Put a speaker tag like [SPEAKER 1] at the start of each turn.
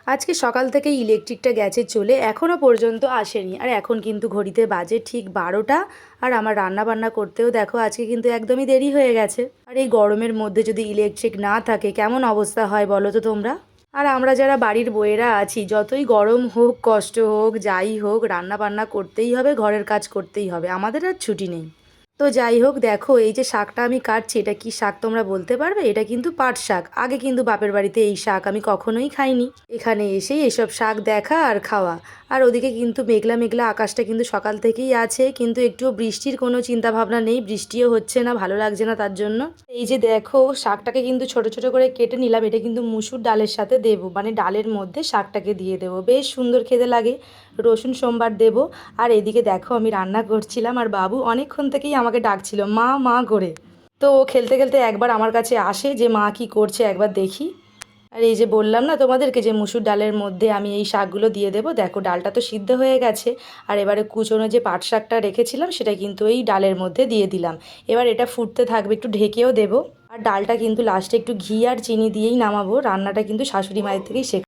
[SPEAKER 1] আজকে সকাল থেকে ইলেকট্রিকটা গেছে চলে এখনও পর্যন্ত আসেনি। আর এখন কিন্তু ঘড়িতে বাজে ঠিক 12টা। আর আমার রান্না বান্না করতেও দেখো আজকে কিন্তু একদমই দেরি হয়ে গেছে। আর এই গরমের মধ্যে যদি ইলেকট্রিক না থাকে কেমন অবস্থা হয় বলো তো তোমরা। আর আমরা যারা বাড়ির বউয়েরা আছি, যতই গরম হোক কষ্ট হোক যাই হোক, রান্না বান্না করতেই হবে, ঘরের কাজ করতেই হবে, আমাদের আর ছুটি নেই। তো যাই হোক, দেখো এই যে শাকটা আমি কাটছি, এটা কি শাক তোমরা বলতে পারবে? এটা কিন্তু পাট শাক। আগে কিন্তু বাপের বাড়িতে এই শাক আমি কখনোই খাইনি। এখানে এসেই এসব শাক দেখা আর খাওয়া। আর ওদিকে কিন্তু মেঘলা মেঘলা আকাশটা কিন্তু সকাল থেকেই আছে, কিন্তু একটুও বৃষ্টির কোনো চিন্তা ভাবনা নেই, বৃষ্টিও হচ্ছে না, ভালো লাগছে না তার জন্য। এই যে দেখো শাকটাকে কিন্তু ছোট ছোট করে কেটে নিলাম, এটা কিন্তু মুসুর ডালের সাথে দেবো, মানে ডালের মধ্যে শাকটাকে দিয়ে দেবো, বেশ সুন্দর খেতে লাগে। রসুন সোমবার দেবো। আর এদিকে দেখো আমি রান্না করছিলাম, আর বাবু অনেকক্ষণ থেকেই আমাকে ডাকছিল মা মা করে। তো ও খেলতে খেলতে একবার আমার কাছে আসে যে মা কি করছে একবার দেখি। আর এই যে বললাম না তোমাদেরকে যে মুসুর ডালের মধ্যে আমি এই শাকগুলো দিয়ে দেবো, দেখো ডালটা তো সিদ্ধ হয়ে গেছে। আর এবারে কুচোনো যে পাট শাকটা রেখেছিলাম সেটা কিন্তু এই ডালের মধ্যে দিয়ে দিলাম। এবার এটা ফুটতে থাকবে, একটু ঢেকেও দেবো। আর ডালটা কিন্তু লাস্টে একটু ঘি আর চিনি দিয়েই নামাবো, রান্নাটা কিন্তু শাশুড়ি মায়ের থেকেই শেখা।